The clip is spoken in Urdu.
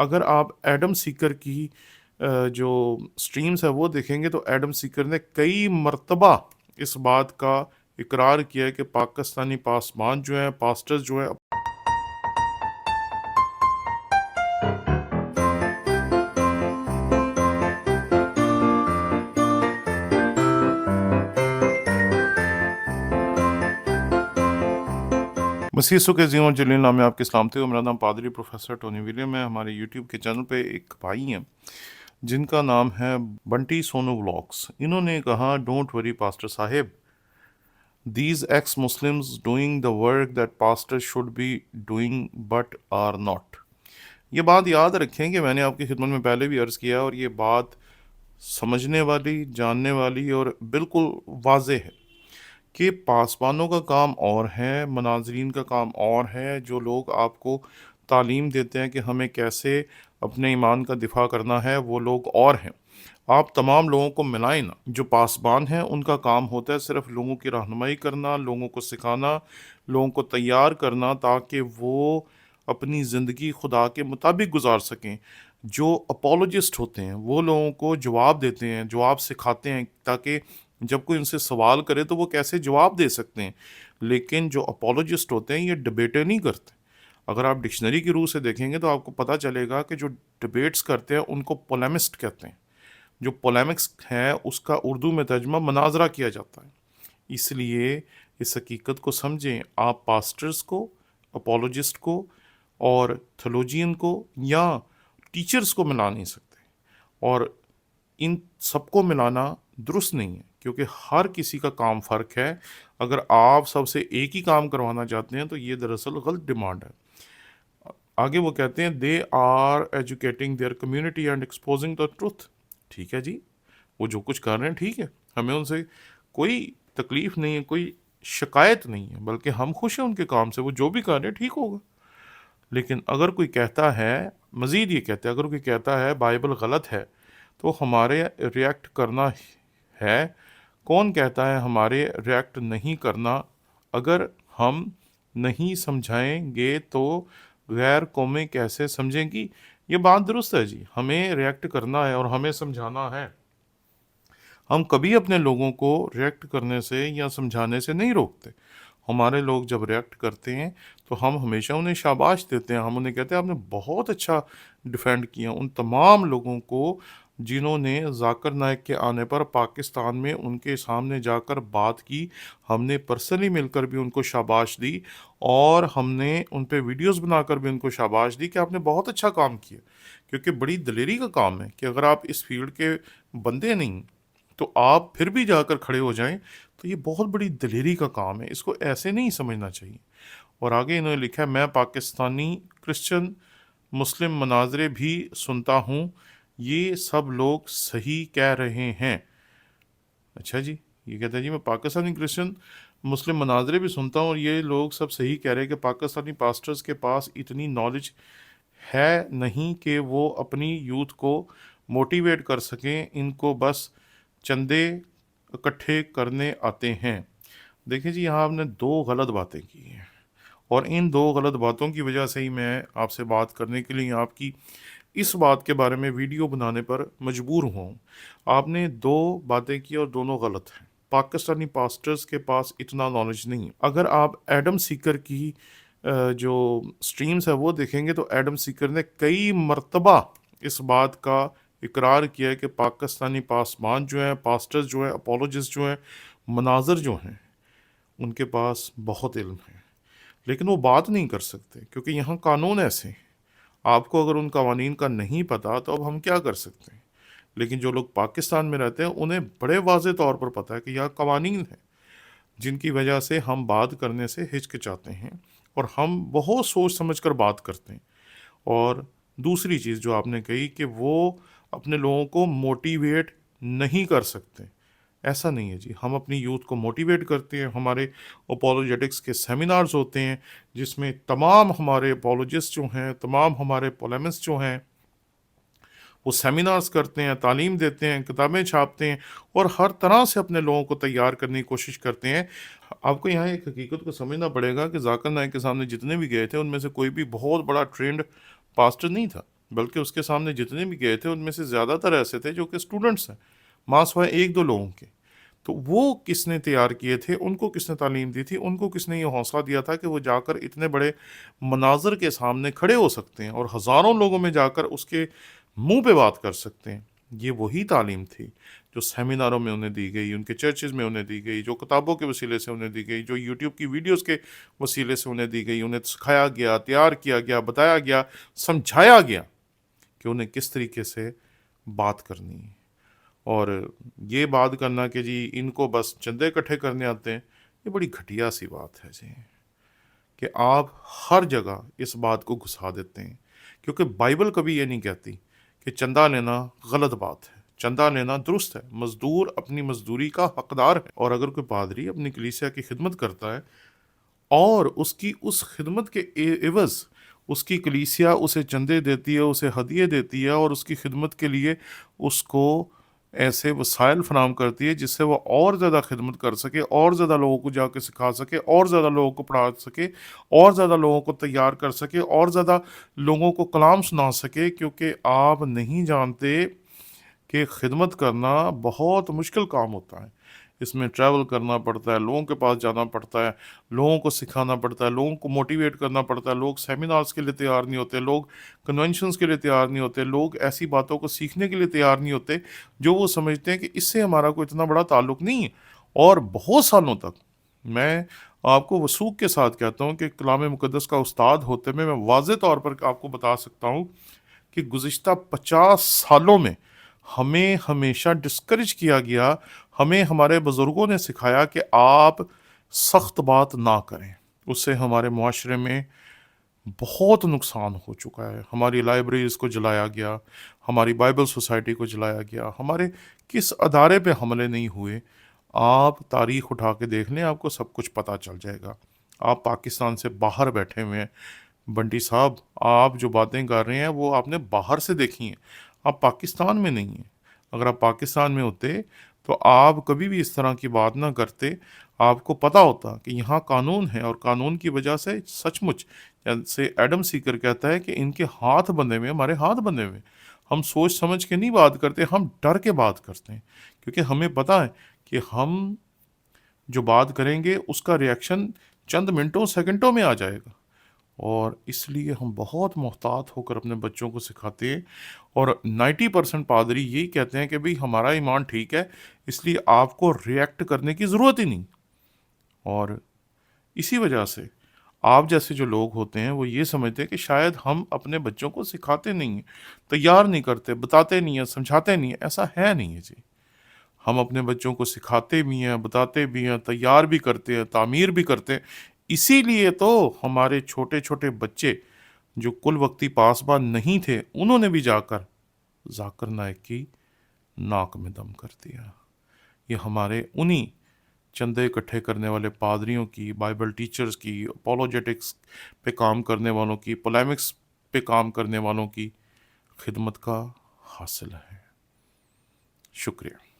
اگر آپ ایڈم سیکر کی جو سٹریمز ہے وہ دیکھیں گے تو ایڈم سیکر نے کئی مرتبہ اس بات کا اقرار کیا ہے کہ پاکستانی پاسبان جو ہیں، پاسٹرز جو ہیں، مسیح یسوع کے عظیم اور جلیل نام میں آپ کے سلامتی ہو۔ میرا نام پادری پروفیسر ٹونی ولیم ہے۔ ہمارے یوٹیوب کے چینل پہ ایک بھائی ہیں جن کا نام ہے بنٹی سونو ولاگس۔ انہوں نے کہا، ڈونٹ وری پاسٹر صاحب، these ex-Muslims doing the work that pastors should be doing but are not۔ یہ بات یاد رکھیں کہ میں نے آپ کی خدمت میں پہلے بھی عرض کیا، اور یہ بات سمجھنے والی، جاننے والی اور بالکل واضح ہے کہ پاسبانوں کا کام اور ہے، مناظرین کا کام اور ہے، جو لوگ آپ کو تعلیم دیتے ہیں کہ ہمیں کیسے اپنے ایمان کا دفاع کرنا ہے، وہ لوگ اور ہیں۔ آپ تمام لوگوں کو ملائیں نا۔ جو پاسبان ہیں ان کا کام ہوتا ہے صرف لوگوں کی رہنمائی کرنا، لوگوں کو سکھانا، لوگوں کو تیار کرنا تاکہ وہ اپنی زندگی خدا کے مطابق گزار سکیں۔ جو اپولوجسٹ ہوتے ہیں وہ لوگوں کو جواب دیتے ہیں، جواب سکھاتے ہیں تاکہ جب کوئی ان سے سوال کرے تو وہ کیسے جواب دے سکتے ہیں۔ لیکن جو اپولوجسٹ ہوتے ہیں یہ ڈبیٹیں نہیں کرتے۔ اگر آپ ڈکشنری کی روح سے دیکھیں گے تو آپ کو پتہ چلے گا کہ جو ڈبیٹس کرتے ہیں ان کو پولیمسٹ کہتے ہیں۔ جو پولیمکس ہے اس کا اردو میں ترجمہ مناظرہ کیا جاتا ہے۔ اس لیے اس حقیقت کو سمجھیں، آپ پاسٹرز کو، اپولوجسٹ کو اور تھیولوجین کو یا ٹیچرز کو ملا نہیں سکتے، اور ان سب کو ملانا درست نہیں ہے کیونکہ ہر کسی کا کام فرق ہے۔ اگر آپ سب سے ایک ہی کام کروانا چاہتے ہیں تو یہ دراصل غلط ڈیمانڈ ہے۔ آگے وہ کہتے ہیں they are educating their community and exposing the truth. ٹھیک ہے جی، وہ جو کچھ کر رہے ہیں ٹھیک ہے، ہمیں ان سے کوئی تکلیف نہیں ہے، کوئی شکایت نہیں ہے، بلکہ ہم خوش ہیں ان کے کام سے، وہ جو بھی کر رہے ہیں ٹھیک ہوگا۔ لیکن اگر کوئی کہتا ہے، مزید یہ کہتے ہیں، اگر کوئی کہتا ہے بائبل غلط ہے تو ہمارے ریئیکٹ کرنا ہے۔ کون کہتا ہے ہمارے ریئیکٹ نہیں کرنا؟ اگر ہم نہیں سمجھائیں گے تو غیر قومیں کیسے سمجھیں گی؟ یہ بات درست ہے جی، ہمیں ریئیکٹ کرنا ہے اور ہمیں سمجھانا ہے۔ ہم کبھی اپنے لوگوں کو ریئیکٹ کرنے سے یا سمجھانے سے نہیں روکتے۔ ہمارے لوگ جب ریئیکٹ کرتے ہیں تو ہم ہمیشہ انہیں شاباش دیتے ہیں، ہم انہیں کہتے ہیں آپ نے بہت اچھا ڈیفینڈ کیا۔ ان تمام لوگوں کو جنہوں نے ذاکر نائک کے آنے پر پاکستان میں ان کے سامنے جا کر بات کی، ہم نے پرسنلی مل کر بھی ان کو شاباش دی، اور ہم نے ان پہ ویڈیوز بنا کر بھی ان کو شاباش دی کہ آپ نے بہت اچھا کام کیا۔ کیونکہ بڑی دلیری کا کام ہے کہ اگر آپ اس فیلڈ کے بندے نہیں تو آپ پھر بھی جا کر کھڑے ہو جائیں، تو یہ بہت بڑی دلیری کا کام ہے، اس کو ایسے نہیں سمجھنا چاہیے۔ اور آگے انہوں نے لکھا ہے میں پاکستانی کرسچن مسلم مناظرے بھی سنتا ہوں، یہ سب لوگ صحیح کہہ رہے ہیں۔ اچھا جی، یہ کہتا ہے جی میں پاکستانی کرسچن مسلم مناظرے بھی سنتا ہوں اور یہ لوگ سب صحیح کہہ رہے ہیں کہ پاکستانی پاسٹرز کے پاس اتنی نالج ہے نہیں کہ وہ اپنی یوتھ کو موٹیویٹ کر سکیں، ان کو بس چندے اکٹھے کرنے آتے ہیں۔ دیکھیں جی، یہاں آپ نے دو غلط باتیں کی ہیں، اور ان دو غلط باتوں کی وجہ سے ہی میں آپ سے بات کرنے کے لیے آپ کی اس بات کے بارے میں ویڈیو بنانے پر مجبور ہوں۔ آپ نے دو باتیں کی اور دونوں غلط ہیں۔ پاکستانی پاسٹرز کے پاس اتنا نالج نہیں ہے۔ اگر آپ ایڈم سیکر کی جو سٹریمز ہے وہ دیکھیں گے تو ایڈم سیکر نے کئی مرتبہ اس بات کا اقرار کیا ہے کہ پاکستانی پاسبان جو ہیں، پاسٹرز جو ہیں، اپولوجسٹ جو ہیں، مناظر جو ہیں، ان کے پاس بہت علم ہے، لیکن وہ بات نہیں کر سکتے کیونکہ یہاں قانون ایسے ہیں۔ آپ کو اگر ان قوانین کا نہیں پتا تو اب ہم کیا کر سکتے ہیں؟ لیکن جو لوگ پاکستان میں رہتے ہیں انہیں بڑے واضح طور پر پتہ ہے کہ یہاں قوانین ہیں جن کی وجہ سے ہم بات کرنے سے ہچکچاتے ہیں، اور ہم بہت سوچ سمجھ کر بات کرتے ہیں۔ اور دوسری چیز جو آپ نے کہی کہ وہ اپنے لوگوں کو موٹیویٹ نہیں کر سکتے، ایسا نہیں ہے جی، ہم اپنی یوتھ کو موٹیویٹ کرتے ہیں۔ ہمارے اپولوجیٹکس کے سیمینارز ہوتے ہیں جس میں تمام ہمارے اپولوجسٹ جو ہیں، تمام ہمارے پولیمسٹ جو ہیں، وہ سیمینارز کرتے ہیں، تعلیم دیتے ہیں، کتابیں چھاپتے ہیں، اور ہر طرح سے اپنے لوگوں کو تیار کرنے کی کوشش کرتے ہیں۔ آپ کو یہاں ایک حقیقت کو سمجھنا پڑے گا کہ ذاکر نائک کے سامنے جتنے بھی گئے تھے ان میں سے کوئی بھی بہت بڑا ٹرینڈ پاسٹر نہیں تھا۔ بلکہ اس کے سامنے جتنے بھی گئے تھے ان میں سے زیادہ تر ایسے تھے جو کہ اسٹوڈنٹس ہیں، ماں سوائے ایک دو لوگوں کے۔ تو وہ کس نے تیار کیے تھے، ان کو کس نے تعلیم دی تھی، ان کو کس نے یہ حوصلہ دیا تھا کہ وہ جا کر اتنے بڑے مناظر کے سامنے کھڑے ہو سکتے ہیں اور ہزاروں لوگوں میں جا کر اس کے منہ پہ بات کر سکتے ہیں؟ یہ وہی تعلیم تھی جو سیمیناروں میں انہیں دی گئی، ان کے چرچز میں انہیں دی گئی، جو کتابوں کے وسیلے سے انہیں دی گئی، جو یوٹیوب کی ویڈیوز کے وسیلے سے انہیں دی گئی۔ انہیں سکھایا گیا، تیار کیا گیا، بتایا گیا، سمجھایا گیا کہ انہیں کس طریقے سے بات کرنی ہے۔ اور یہ بات کرنا کہ جی ان کو بس چندے اکٹھے کرنے آتے ہیں، یہ بڑی گھٹیا سی بات ہے جی، کہ آپ ہر جگہ اس بات کو گھسا دیتے ہیں، کیونکہ بائبل کبھی یہ نہیں کہتی کہ چندہ لینا غلط بات ہے، چندہ لینا درست ہے، مزدور اپنی مزدوری کا حقدار ہے۔ اور اگر کوئی پادری اپنی کلیسیا کی خدمت کرتا ہے اور اس کی اس خدمت کے عوض اس کی کلیسیا اسے چندے دیتی ہے، اسے ہدیے دیتی ہے، اور اس کی خدمت کے لیے اس کو ایسے وسائل فراہم کرتی ہے جس سے وہ اور زیادہ خدمت کر سکے، اور زیادہ لوگوں کو جا کے سکھا سکے، اور زیادہ لوگوں کو پڑھا سکے، اور زیادہ لوگوں کو تیار کر سکے، اور زیادہ لوگوں کو کلام سنا سکے، کیونکہ آپ نہیں جانتے کہ خدمت کرنا بہت مشکل کام ہوتا ہے۔ اس میں ٹریول کرنا پڑتا ہے، لوگوں کے پاس جانا پڑتا ہے، لوگوں کو سکھانا پڑتا ہے، لوگوں کو موٹیویٹ کرنا پڑتا ہے۔ لوگ سیمینارز کے لیے تیار نہیں ہوتے، لوگ کنونشنز کے لیے تیار نہیں ہوتے، لوگ ایسی باتوں کو سیکھنے کے لیے تیار نہیں ہوتے جو وہ سمجھتے ہیں کہ اس سے ہمارا کوئی اتنا بڑا تعلق نہیں ہے۔ اور بہت سالوں تک میں آپ کو وثوق کے ساتھ کہتا ہوں کہ کلام مقدس کا استاد ہوتے میں واضح طور پر آپ کو بتا سکتا ہوں کہ گزشتہ 50 سالوں میں ہمیں ہمیشہ ڈسکریج کیا گیا، ہمیں ہمارے بزرگوں نے سکھایا کہ آپ سخت بات نہ کریں، اس سے ہمارے معاشرے میں بہت نقصان ہو چکا ہے۔ ہماری لائبریریز کو جلایا گیا، ہماری بائبل سوسائٹی کو جلایا گیا، ہمارے کس ادارے پہ حملے نہیں ہوئے۔ آپ تاریخ اٹھا کے دیکھ لیں، آپ کو سب کچھ پتہ چل جائے گا۔ آپ پاکستان سے باہر بیٹھے ہوئے ہیں، بنٹی صاحب آپ جو باتیں کر رہے ہیں وہ آپ نے باہر سے دیکھی ہیں، آپ پاکستان میں نہیں ہیں۔ اگر آپ پاکستان میں ہوتے تو آپ کبھی بھی اس طرح کی بات نہ کرتے، آپ کو پتہ ہوتا کہ یہاں قانون ہے، اور قانون کی وجہ سے سچ مچ جیسے ایڈم سیکر کہتا ہے کہ ان کے ہاتھ بندھے ہوئے، ہمارے ہاتھ بندھے ہوئے۔ ہم سوچ سمجھ کے نہیں بات کرتے، ہم ڈر کے بات کرتے ہیں، کیونکہ ہمیں پتہ ہے کہ ہم جو بات کریں گے اس کا ریئیکشن چند منٹوں سیکنڈوں میں آ جائے گا۔ اور اس لیے ہم بہت محتاط ہو کر اپنے بچوں کو سکھاتے ہیں، اور 90% پادری یہی کہتے ہیں کہ بھئی ہمارا ایمان ٹھیک ہے، اس لیے آپ کو ریئیکٹ کرنے کی ضرورت ہی نہیں۔ اور اسی وجہ سے آپ جیسے جو لوگ ہوتے ہیں وہ یہ سمجھتے ہیں کہ شاید ہم اپنے بچوں کو سکھاتے نہیں ہیں، تیار نہیں کرتے، بتاتے نہیں ہیں، سمجھاتے نہیں ہیں۔ ایسا ہے نہیں ہے جی، ہم اپنے بچوں کو سکھاتے بھی ہیں، بتاتے بھی ہیں، تیار بھی کرتے ہیں، تعمیر بھی کرتے ہیں۔ اسی لیے تو ہمارے چھوٹے چھوٹے بچے جو کل وقتی پاسبان نہیں تھے، انہوں نے بھی جا کر ذاکر نائک کی ناک میں دم کر دیا۔ یہ ہمارے انہی چندے اکٹھے کرنے والے پادریوں کی، بائبل ٹیچرز کی، اپولوجیٹکس پہ کام کرنے والوں کی، پولیمکس پہ کام کرنے والوں کی خدمت کا حاصل ہے۔ شکریہ۔